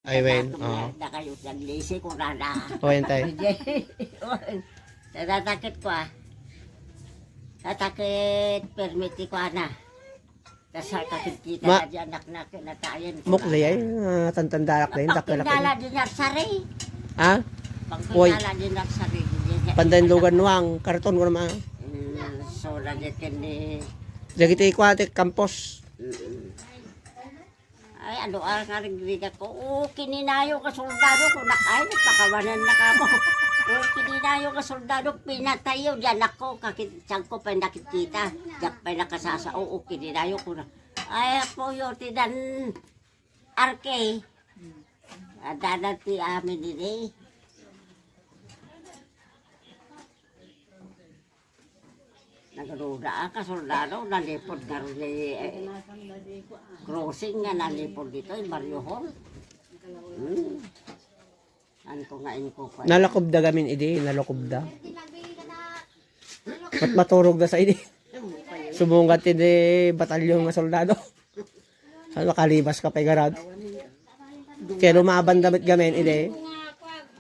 Ay, wen. Na kayo naglisi ko na na. O, yan tayo. Tatakit ko Tatakit permiti ko na. Kasi kakit-kita na dyan anak na kinatayan. Mukli ay, tantandarak na yun. Pagpindala din narsari. Ha? Pagpindala din narsari. Pandayin lugan nuang, karton ko naman. So, nagitin ni... Lagi kuwate, kampos. Ay, ano ang narigliga ko? Kininayo ka soldado ko. Ay, nagpakawanan na ka mo. Kininayo ka soldado, pinatayo. Diyan ako, kakitsang ko pa nakikita. Diyan pa nakasasa. Oo, kininayo ko na. Ay, ako yun, tinan arke. Danan ti amin din eh. Nagaruda ka soldado, nalipod ka rin crossing nga nalipod dito, yung Mario Hall. Ano ko nga ko pa. Nalakob da gamin idi, nalakob da. Maturog da sa idi. Subungat idi batalyon nga soldado. Ano makalibas ka pa garad. Kaya lumaban damit gamin idi.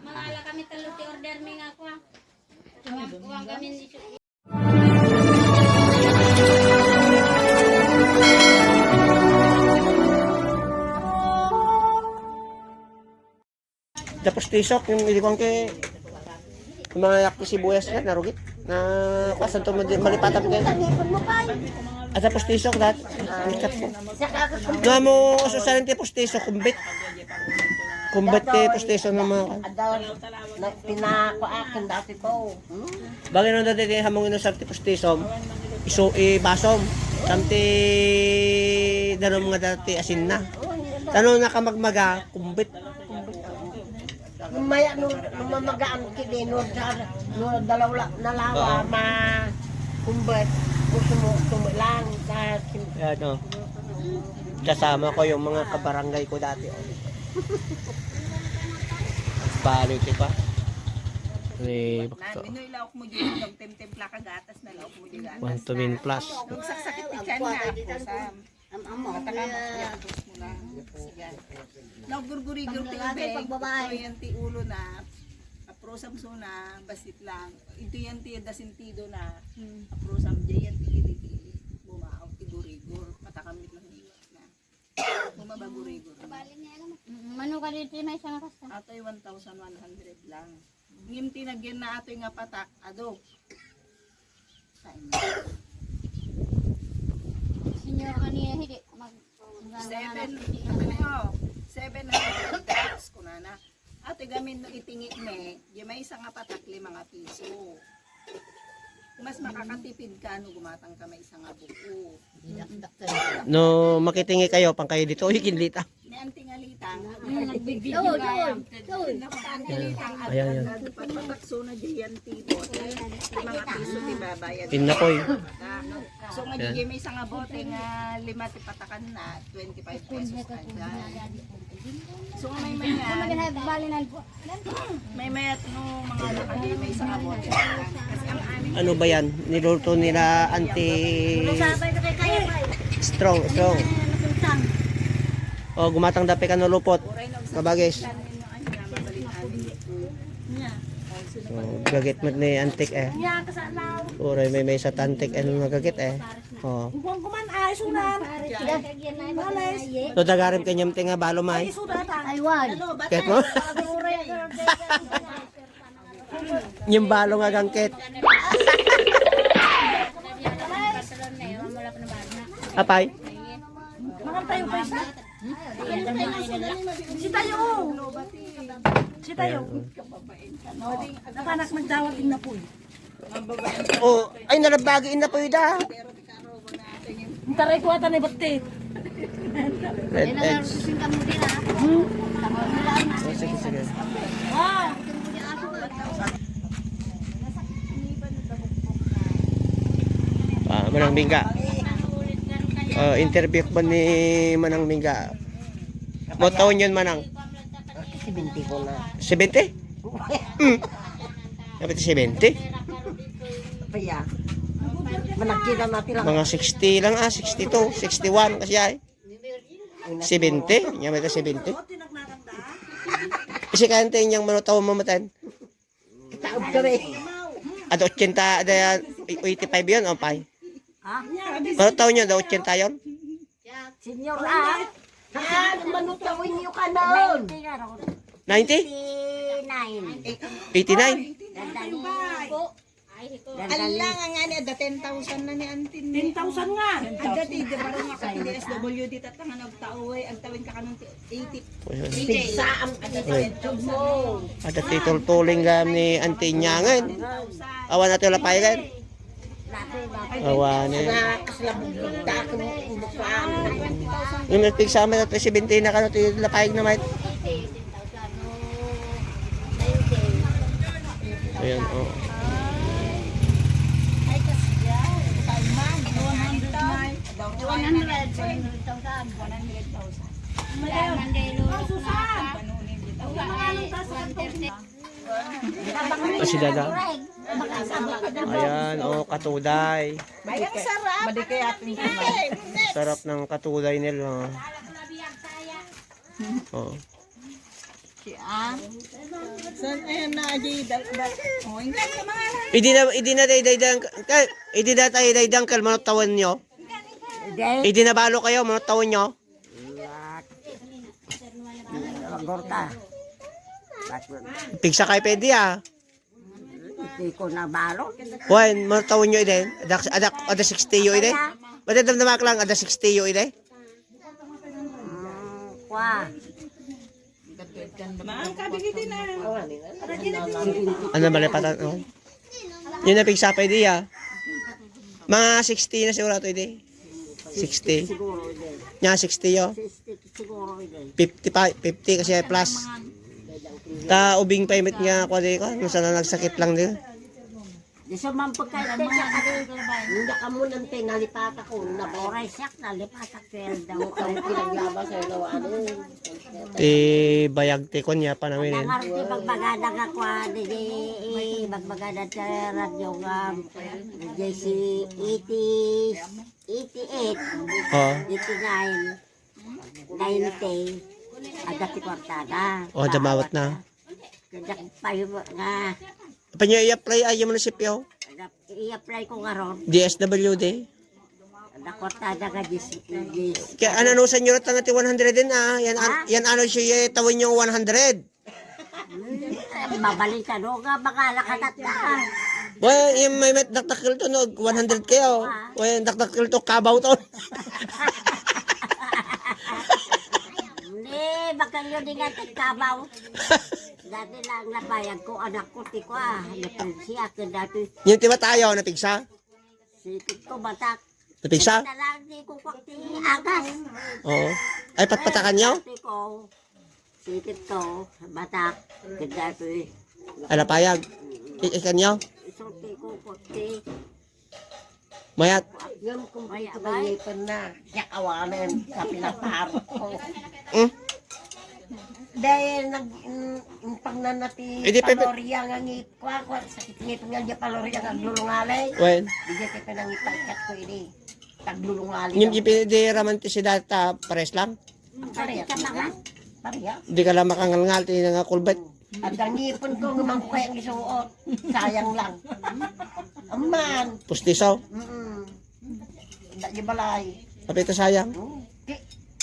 Mangala kami talo ti order mi nga kwa. Kuwang kami ni Tapos tisok yung ilikon kay yung mga yak sibuyas na narugit na kasan to malipatan kayo. At tapos tisok dat ikat ko. Na mo susalan tapos tisok kumbit. Kumbit tapos tisok na mga Pinakuakin dati ko. bagay no dati hamong ino sa tapos tisok iso basom samti danom nga dati asin na. Tanong na kamagmaga kumbit. Maya nung mamagaan kini no dalawa nalawa ma kumbet gusto mo tumulang Ano? Kasama ko yung mga kabarangay ko dati. Balik pa. Ni bakto. Minoy laok mo dyan, yung temtempla ka gatas na laok mo dyan. 1 to min plus. Nung saksakit ti tiyan na ako sa matakamas niya tapos mo lang. Sige. Nagurgurigur ti ibig. Ito yan ti ulo na. Aprosam so na, basit lang. Ito yan ti dasintido na. Aprosam dyan yan ti kilikili. Bumaaw ti gurigur. Matakamit lang iwas na. Bumabagurigur. Mano ka dito may isang kasta. Ato'y 1,100 lang. Ngim tinagyan na ato'y nga patak. Ado. Senyor kaniya hindi mag 700 dollars ko na na. Ate gamin no itingi me, di may isang patak 5 piso. Mas makakatipid ka no gumatang ka may isang buko. No makitingi kayo pang kayo dito hikinlita. Ni anting alitang. nagbibideo ka. Ayan yan. Patakso na diyan tibo. 5 piso ti babayad. Tinakoy. So nga di may isang bote nga 5 ti patakan na 25 pesos kada. So may mayat no mga nakali may isang bote. Kasi ang amin Ano ba yan? Niluto nila strong. O gumatang dapi ka no lupot. Kabagis. So, gagit mo ni antik eh. Uray may sa tantik ano nagagit eh. Oh. Kung kuman ay sunan. So dagarim kanyam tinga balo may. Aywan. Ket mo. Yung balo nga gangket. Apay. Si tayo. Si tayo. Napanak magdawating na po. Oh, ay nalabagin na po ida. Taray ko ata na batte. Red edge. Susing ka mo din ha. Oh, sige. Manang Mingga. Interview ko ni Manang Mingga. Mo taon yun Manang? 70 ko na. 70? Dapat 70? Kaya, managkita natin lang. Mga 60 lang 62, 61 kasi ay. 70? Nya may 70? Isi kante niyang manutaw mamatan. Taob kami. Ada 80, ada 85 yun, o pay. Ha? Manutaw niyo, ada 80 yun. Senyor manutawin niyo ka noon. 90? 89. 89? Dandali. Ala nga ni ada 10,000 na ni Antin. 10,000 nga. Ada ti di baro nga ka SWD tatang nagtaoy ang tawin ka kanang 80. Pigsa ang YouTube mo. Ada titol-tuling gam ni Auntie Nyangan. Awan natin lapayan. Awan eh. Kaslabog ta ko umukaan. Yung nagsama natin si Binti na kano tayo lapayag naman. Ayan, oh. Ay kasi yan. Kalman 100. Si Dada. Ayan, oh, katuday. Bayang sarap. Madikay atin kumain. Sarap ng katuday nila. Oh. San ayan na aji dal. Oh, ingkan ka mga. Idi na tayo daydang kal manutawan nyo. Idi na balo kayo manutawan nyo. Gorta. Pigsa kay pwede ah. Hindi ko na balo. Wan, manutawan nyo ide. Ada 60 yo ide. Madadamdamak lang, ada 60 yo ide. Kwa. Maang kabigiti na. Ano malipatan? Oh. Yun na pigsa pa ide ah. Mga 60 na siguro ito ide. 60. Siguro hindi. Nya 60 yo. Siguro hindi. 50 kasi plus. Ta ubing payment nga ako di ko. Nung sana nagsakit lang din. Di sa mampagkait niya kasi hindi ka mo nang tinalipata ko na oray siyak nalipata ko daw ang pinaglaba sa ano. Ti bayag ti kon niya pa namin. Nangarte pagbagada ka kwa di bagbagada sa radyo nga JC 88 Oh. 89 90 ada ti kwartada. Oh, damawat na. Kaya payo nga Panyo i-apply ay yung munisipyo. i-apply ko nga ron. DSWD. Ada kwartada ka JC. Kaya ano sa inyo natin 100 din ah. Yan ano siya tawin yung 100. Babalik ka no nga baka lakatat na ka. Well, yung may dakdakil to no 100 kayo. Well, dakdakil to kabaw to. Hindi, baka yun din nga kabaw. Dati lang napayag ko, anak ko, ti ko napagsiya ko dati. Yung tiba tayo napigsa. Sipit ko, batak. Napigsa? Talang di ko kwakti agas. Oo. Ay patpatakan nyo? Sipit ko, batak. Dati, Ala payag. Ikan nyo? isulti ko kwakti. Mayat. Yung kumpito na yipan na, yakawanan sa pinapaharo ko. Dahil pagnanati Hindi, palorya nga ngip ko, sakit ngip nga niya palorya nga glulungalay. Well, Di niya kita nang ipagkat ko ini. Taglulungalay. yung ipindi ramanti si data pares lang. Pariya ka mga. Pariya. Hindi ka lang makangalngal tini nga kulbet. At ang ngipon ko naman ko kayang isuot. Sayang lang. Aman. Pustiso. Hindi balay. Tapi ito sayang.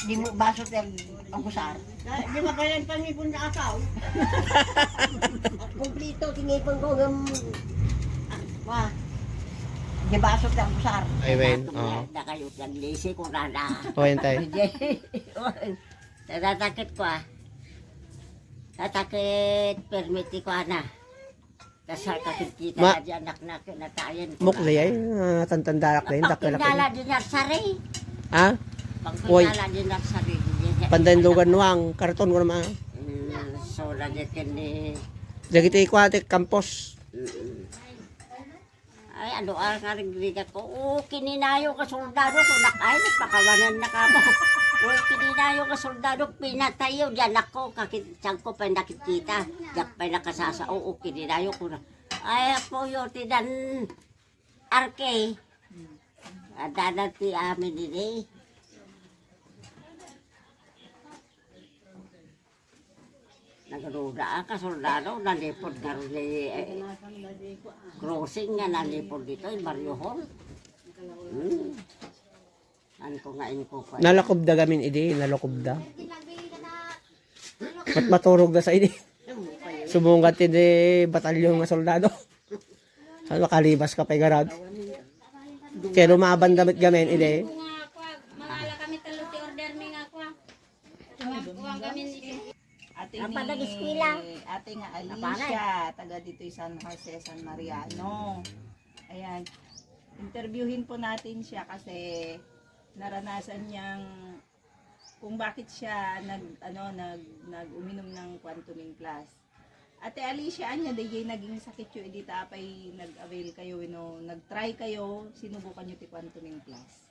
Di mo basot yung agusar. Di ba kaya yung pangipon na akaw? Kumplito, tingipon ko ng... Wah. Di basot yung agusar. Ay, wen. Oo. Na kayo naglisi kung rana. O, yan tayo. Natatakit ko ah. Tatakit, permiti ko na. Kasal kakikita Ma- na dyan, anak na natayan ko. Mukli ay. Tantandarak na yun. Pagpinala din narsari. Ha? Pagpinala din narsari. Pandayin lugan nuang. Karton ko naman. So, lagyan ni... Dagiti ikuatik kampos. Ay, ano ang narigligat ko? Kininayo ka soldado ko nakain, pakawanan na ka mo. Kininayo ka soldado, pinatayo, dyan ako, kakitsang ko pa nakikita. Diyan pa nakasasa, kininayo ko na. Ay, po yun, tinan, arke. Adanan ti amin din Nagruda ka soldado, nalipod nga rin crossing nga nalipod dito, yung Barrio Hall. Ano ko nga ko pa. Nalakobda gamin idi, nalakobda. Maturog na sa idi. Subungat idi batalyon nga soldado. Ano kalibas ka pa garad. Kaya lumaban damit gamin idi. Kung ako, mangala kami taluti order mi nga ako. Kuwang kami Ate Ang ni, panag-eskwela. ate nga Alicia, taga dito San Jose, San Mariano. Ayan, interviewin po natin siya kasi naranasan niyang kung bakit siya nag-uminom ng Quantuming Plus. Ate Alicia, anya day naging sakit yung edita pay nag-avail kayo, nag-try kayo, sinubukan niyo ti Quantuming Plus.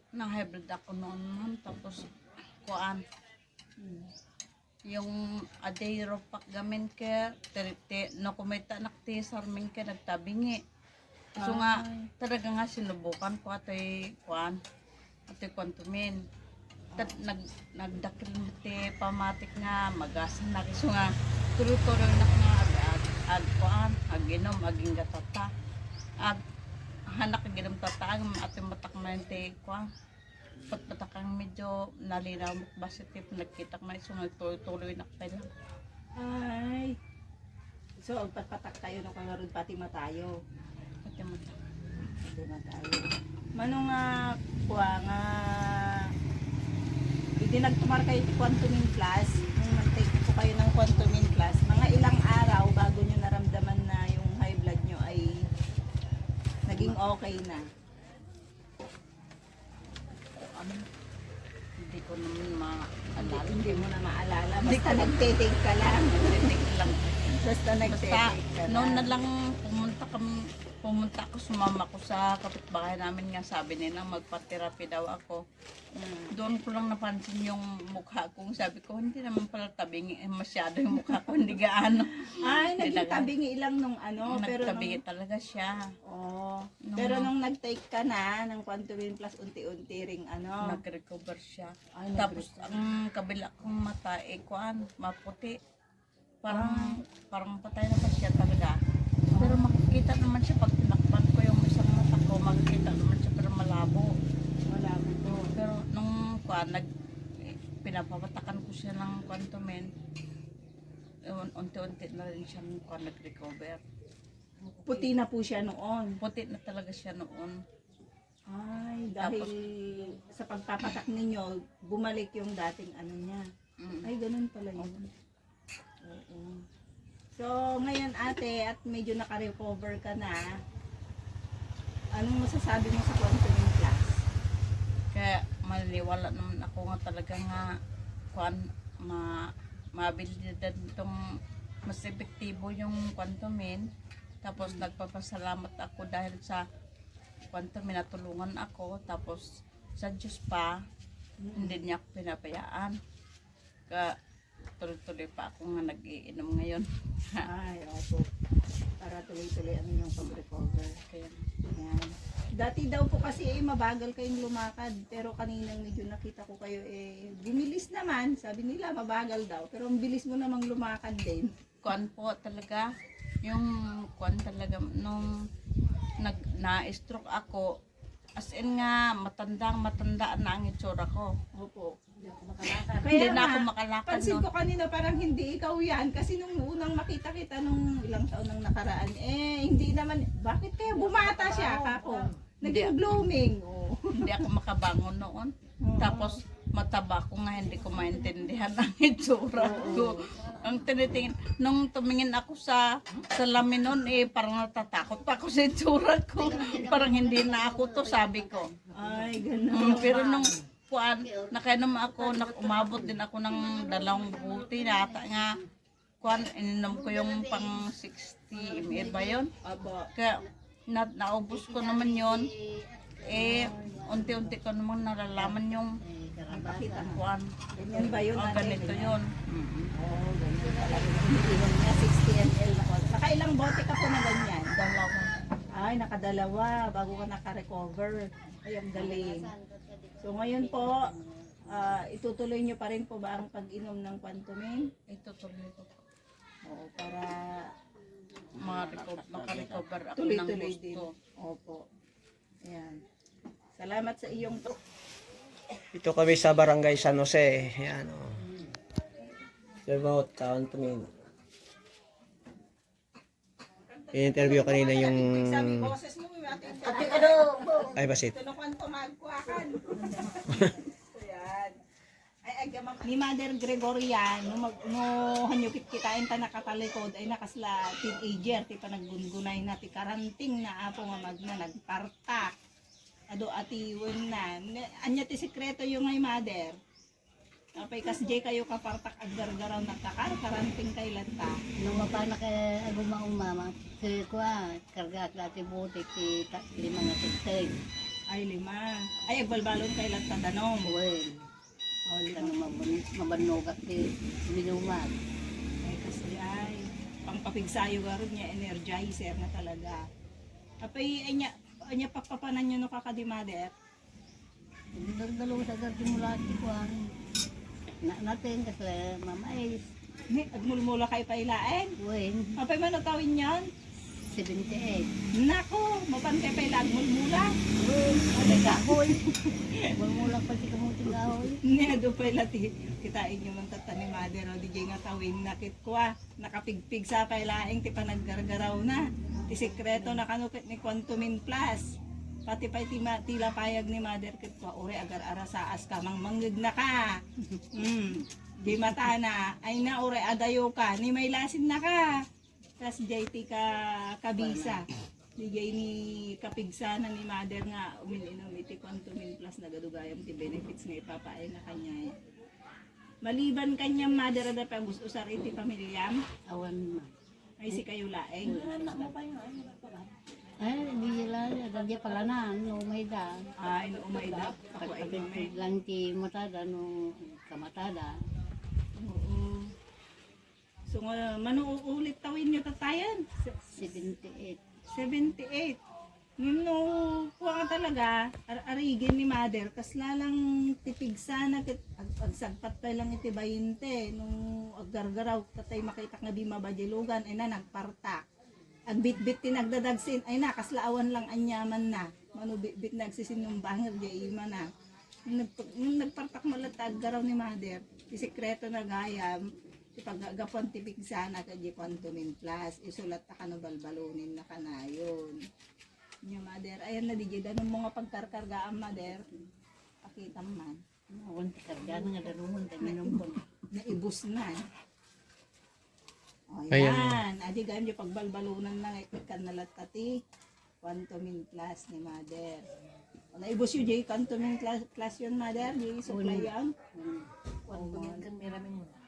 Na-hybrid ako noon ma'am, tapos kuan. Yung adero pak gamin ke, no kumita nakti sarming ke nagtabingi. So nga, talaga nga sinubukan ko ato'y kuan, ato'y Quantumin. Nagdakil mo ti pamatik nga, magasan na. So nga, tuloy-tuloy na nga ag kuan, aginom, aging gatata. Hanak aginom tata, ato'y matakman ti kuan. Pagpatakang medyo nalinaw mo basit tip nagkita ko na isunod tuloy na kayo lang. Ay, so ang patpatak kayo nung kangarod pati matayo. Pati mo ta. Pati matayo. Mano nga, kuha nga, hindi nagtumar kayo ti Quantuming Plus, nung nag-take po kayo ng Quantuming Plus, mga ilang araw bago nyo naramdaman na yung high blood nyo ay naging okay na. Hindi ko naman maalala. Hindi mo na maalala, basta nag-take ka lang. Lang. Basta nag-take Basta, ka noon na lang. lang pumunta ako, sumama ko sa kapitbahay namin nga sabi nila magpa-therapy daw ako. Doon ko lang napansin yung mukha ko. Sabi ko, hindi naman pala tabingi masyado yung mukha ko, hindi gaano. Ay, naging Talaga. tabingi ilang nung pero Nagtabingi talaga siya. oh, pero nung nag-take ka na ng Quantuming Plus unti-unti ring Nag-recover siya. Ay, Tapos ang kabila kong mata, kuan, maputi. Parang patay na pa siya talaga. Pero makikita naman siya pag tinakpan ko yung isang mata ko, makikita naman siya pero malabo. wala mo. Pero nung kuan, pinapapatakan ko siya ng Quantumin, unti-unti na rin siya kuan, nag-recover. Puti na po siya noon. Puti na talaga siya noon. Ay, dahil sa pagpapatak ninyo, bumalik yung dating niya. Ay, ganun pala yun. Oo. So, ngayon ate, at medyo naka-recover ka na, anong masasabi mo sa Quantuming Plus? Kaya maliliwala naman ako nga talaga nga kuan mabilidad itong mas epektibo yung Quantumin. Tapos nagpapasalamat ako dahil sa Quantumin natulungan ako. Tapos sa Diyos pa, hindi niya ako pinabayaan. Kaya tuloy-tuloy pa ako nga nag-iinom ngayon. Ay, opo. Para tuloy-tuloy ang inyong pag-recover. Kaya Ayan. Dati daw po kasi mabagal kayong lumakad, pero kaninang medyo nakita ko kayo bumilis naman. Sabi nila mabagal daw, pero ang bilis mo namang lumakad din. kuan po talaga, yung kuan talaga, nung na-stroke ako, as in nga, matanda na ang itsura ko. Opo. Hindi na ako makalakad Pansin nun. ko kanina parang hindi ikaw yan kasi nung unang makita kita nung ilang taon nang nakaraan hindi naman, bakit kaya bumata siya kako? Naging blooming. Oh. Hindi ako makabangon noon. Tapos mataba ko nga, hindi ko maintindihan ang itsura ko. Ang tinitingin, nung tumingin ako sa salamin noon, parang natatakot pa ako sa itsura ko. Parang hindi na ako to, sabi ko. Ay, ganun. Pero nung kuan, nakainom ako, umabot din ako ng 2 buti na ata nga kuan, ininom ko yung pang 60 ml ba yun? Aba. Kaya naubos ko naman yun. Unti-unti ko naman nalalaman yung kuan. Ganyan ba yun? ate? Ganito yun. Oo, ganyan talaga. Iniinom niya 60 ml na ko. Saka ilang bote ka po na ganyan? Dalawa. Ay, nakadalawa bago ka naka-recover. Ay, ang galing. So ngayon po, itutuloy niyo pa rin po ba ang pag-inom ng Quantumin? Ito tutuloy ko po. Oo, para Makarecover ako ng tuloy-tuloy din. gusto. Opo. Ayan. Salamat sa iyong Ito kami sa Barangay San Jose. Yan o. About Countmin. I-interview kanina yung... boses mo, Ate ano? Ay, basit. Tunukan to magkuhakan. Ayan. Ay, ni Mother Gregorian, no hanyukit kitain ta nakatalikod, ay nakasla teenager, ti pa naggungunay na ti karanting na apo nga magna nagpartak. Ado ati na. Anya ti sekreto yung ay Mother. Apay kasjay kayo kapartak ag gargaraw nagtakar, karanting kay lanta. Nung mapana kay aguma umama, kay kuha, karga at dati butik ti 5 na tigteg. Ay 5. Ay agbalbalon kay lanta danom. Well, O, ano mabanog at ti binumag. Ay kasi ay pangpapigsayo garo niya energizer na talaga. Apay anya papapanan niyo no kakadi Mother. Dalo sa gardi mula ti kuha. Natin kasi mamais. Ni agmulmula kay pailaen. Well, Apay man tawin yan. 78. Nako, mapantay pailag mulmula. Ay, kahoy. Mula pa si kamuting kahoy. Ni ado pala ti kitain niyo man tata ni Mother o DJ nga tawin nakit ko nakapigpig sa pailaeng ti panaggargaraw na. Ti sekreto na kanupit ni Quantumin Plus. Pati pa tila payag ni Mother kit ko ore agar arasaas ka manggid na ka. Di mata na ay na ore adayo ka ni may lasin na ka. Tas JT ka kabisa. Di jay ni kapigsa na ni Mother nga uminom iti Quantumin Plus nagadugayam ti benefits nga ipapaay na kanya. Maliban kanyang Mother ada pa gusto usar iti pamilyam Awan ma. ay si kayo laeng. Ay, hindi lang. Dia pala na. No, may da. Ay no umayda ako ay may. Pagpapit lang ti matada no kamatada. Oo. So nga manuulit tawin niyo tatayan. 78. 78. No, kuha ka talaga, arigin ni Mother, kas lalang tipig sana, agsagpat pa lang iti 20, nung aggargaraw, tatay makita nga di mabadilugan, ay na, nagpartak. Agbit-bit tinagdadagsin, ay na, kaslaawan lang anyaman na, manubit-bit nagsisin ng bangir, di ima na. Nung nagpartak malatag, garaw ni Mother, si sekreto na gayam, ipagagapuan tipig sana, kaya Quantumin Plus, isulat na ka no balbalunin na kanayon. Nya Mother, ayan na DJ, danong mga pagkarkargaan Mother, pakita man, Awan ti karga na nga darumon tayo minumpon. naibus na. O Ayan. yan, adi ganyan yung pagbalbalunan na ikan nalatati, Quantumin Plus ni Mother. O, naibus yung J, Quantumin Plus yun Mother, di supply yan.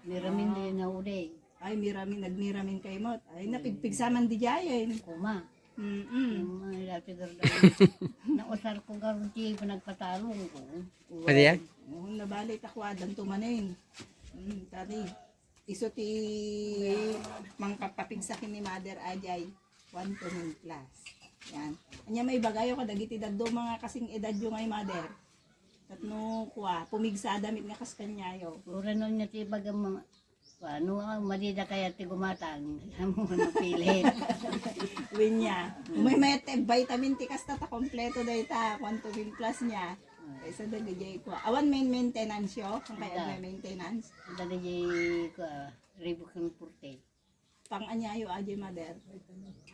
Miramin din na uday. Ay, nagmiramin kay Mot. Ay, napigpigsaman di jayan. Kuma. Mm-mm. Dati garda. Nausar ko garon ti panagpatalong ko. Ano yan? Oo, nabalik ako adan tumanin. Tadi, iso ti mangpapapigsakin ni Mother Ajay, Quantumin Plus. Yan. Anya may bagayo ka, dagiti daddo mga kasing edad yung ay Mother. Tatno kuha, pumigsa damit nga kas kanyayo. Ura nun niya ti bagang mga ano madida kaya ti gumatang. Amo na pilit. Winya. May vitamin ti kas tata kompleto dayta, Quantumin Plus niya. Kaysa dagijay ko. Awan main maintenance yo, kung kaya may maintenance. Dali ko ribo kang purte. Pang anyayo Ajay Mother.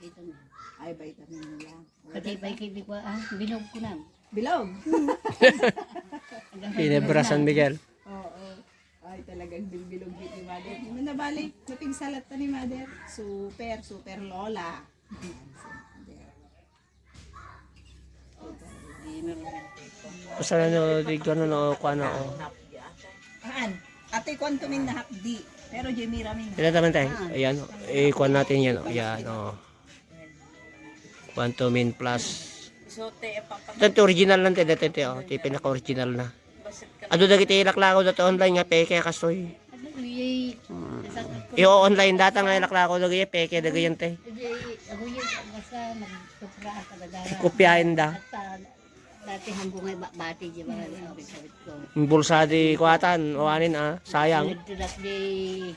Ito na. Ay vitamin nila. Pati pa kiti ko binog ko na. Bilog. Ginebra San Miguel. Oo. Ay talagang bilbilog ni Mother. Nung nabalik, napingsalat ta ni Mother. Super, super lola. Di meron. Basta na di gano'n o kuha na o. Aan? Ate Quantumin na hakdi. Pero Jimmy Ramin. Ito naman tayo. Ayan o. Kuha natin yan o. Ayan o. Quantumin Plus. So, te, papag... Ito original lang tayo. Ito o. Ito pinaka-original na. Ado dagiti ilaklako dito online nga peke kasoy. Ano yay? I-online data nga ilaklako dagiti peke dagiti te. Ako yun basta magtupra talaga. Kopyahin da. At Dati hambungay bati di ba sabit ko. Bulsa di kuatan, awanin sayang. Nagtidak di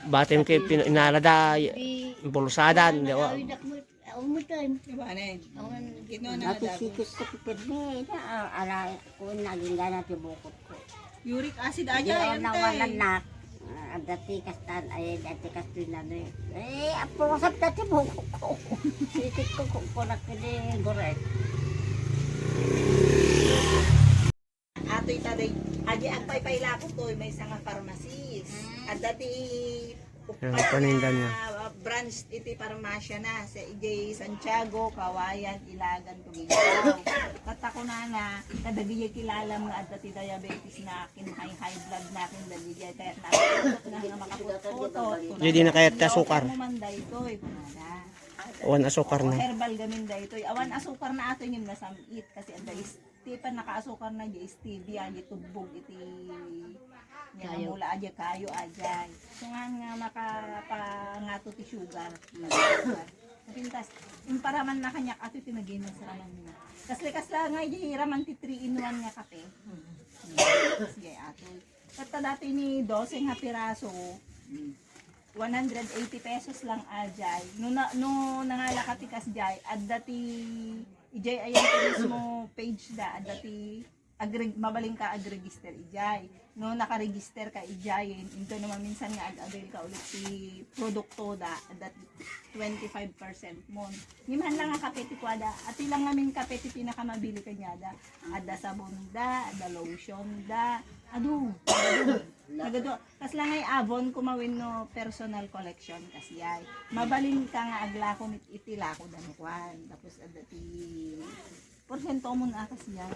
Batim kay inalada, di bulsadan. awidak mo umutan. Diba na yun? Awan Gino na dati dagos. sikit ko pirme na ara ko naging gana ti bukod ko. Uric acid Di aja ako yan nawalan te. na. Dati kastan ay dati kastin na ni. Apo sa dati bukod ko. Sikit ko ko nakini gorek. Ato'y taday, aji ang paypayla ko to, may isang pharmacist. At dati, Yan, paninda niya. branch iti parmasya na sa EJ Santiago, Kawayan, Ilagan, Tugigaw. At ako na, kadagiyay kilala mga at dati diabetes na akin, high blood na akin, dagiyay kaya na nga makaputo. Hindi na kayat ka sukar. Kumanday to, kumada. Awan asukar O, na. herbal gamin da ito. Awan asukar na ato yung nasamit kasi ang dalis tipan naka-asukar na di stevia di tubog iti nga mula aja kayo aja. So nga makapangato ti sugar. Pintas imparaman na kanyak ato ti maginom sa raman niya. Kasla nga di raman ti 3 in 1 nga kape. Sige ato. At dati ni 12 nga piraso. 180 pesos lang ajay. No nangalakatikas jay at dati ijay ayan ko mismo page da at dati mabaling ka ag-register ijay. No naka-register ka ijay into naman minsan nga ag-avail ka ulit si produkto da at dati 25% mo. Ngiman lang nga kape ti kwada at ilang ngamin kape ti pinakamabili kanya da. Adda sabon da, adda lotion da. Nagado kas lang ay Avon kumawin no personal collection kasi ay mabalin ka nga aglako mit itilako dan kwan tapos adati porsyento mo na kasi yan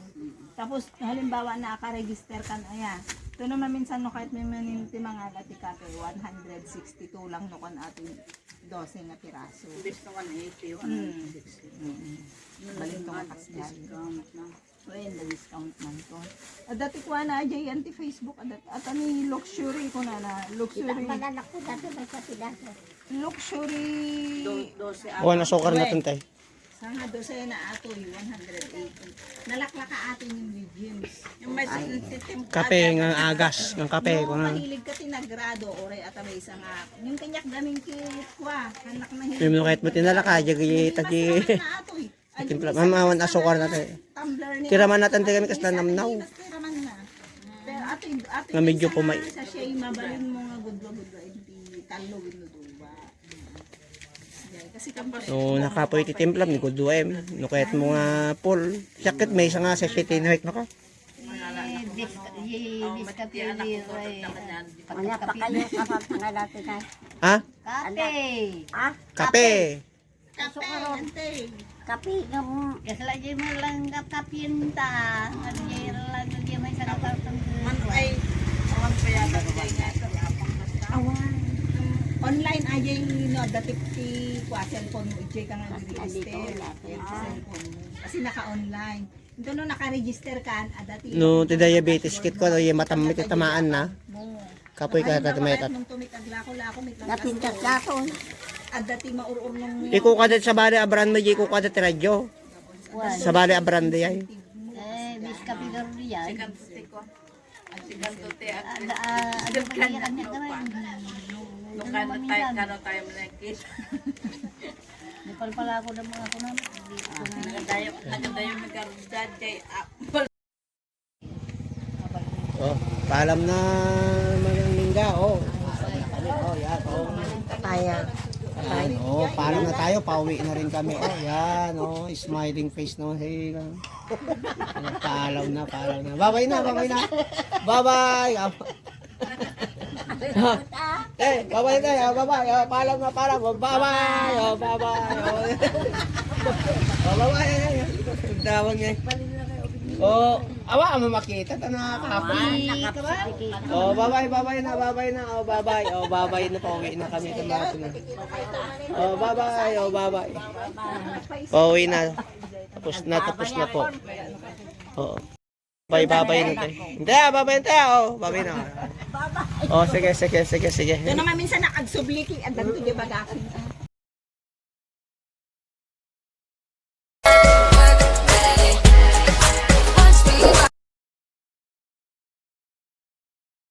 tapos halimbawa na ka-register kan aya ito naman minsan no kahit may maninti mga lati kape 162 lang no kan ating 12 nga piraso Bis na 180 balin ko nga kasi yan well, the discount man ko. At dati ko na ajay anti-Facebook. At ani luxury ko na luxury. Pananak ko dati may kapidaso. Luxury. 12 Awan asukar na tuntay. Sa nga 12 na ato yung 180. Nalaklaka atin yung regimes. Yung may titim Kape nga agas, ng kape ko Yung na. mahilig ka tinagrado oray at may isa nga. Yung kanyak daming kit kwa. Anak na Yung mga kahit mo tinala ka, jagi tagi. na ato eh. Timpla, mamawan asukar natin. Tumbler niya. Tiraman natin tayo kami kasla namnaw. Tiraman na. Pero ato Nga medyo pumay. Sa siya mabalin mo nga gudlo-gudlo. Hindi talo ginuduwa. Kasi kapag No, nakapoy ti timplam ni Kuduem. No, kahit mo nga pool. Sakit, may isa nga sa city na no ka. Mga pa kayo kapag nga dati na. Ha? Kape. Kape. kape, ante. Kape ng kaslagi mo lang kapinta. Hindi lang di may sarap man ay awan pa yata ko Awan. Online aja yung no, dati ti kwa cellphone mo, ijay ka nga register. Cellphone mo. Kasi naka-online. Ito no, naka-register ka, dati. No, ti diabetes kit ko, yung matamit tamaan na. Mo. Kapoy ka tatamayat. Nung tumitaglako-lako, may Napintas ako. At dati maurom nung Iko kadat sa bali abran mo, iko kadat ti radyo. Sa bali abran di ay. Bis kapigar diyan. Sikanto ko. Ang sikanto te at Ano pa niya kanya gawin? nung kano tayo malengkit. Nepal pala ako na mga ako na. Nagadayo nagardad kay Oh, paalam na mga lingga, oh. Oh, yan, oh. Ayan. Yan, oh, paalam na tayo, pauwi na rin kami. Oh, yan, oh, smiling face naman. Hey, paalam na. Bye-bye na. Bye-bye. Eh, bye-bye tayo, bye-bye. Oh, paalam na. Oh, bye-bye. Oh, bye-bye. Oh, bye-bye. Tawag niya. Oh, awa mo makita ta nakakapon. Oh, bye-bye na. Oh, bye-bye na pauwi na kami tumato na. Oh, bye-bye. Pauwi na. Tapos na po. Oo. Bye-bye na tayo. Hindi, bye-bye tayo. Oh, bye-bye na. Oh, sige. Ito naman minsan nakagsubli ki, ang danto di bagakin.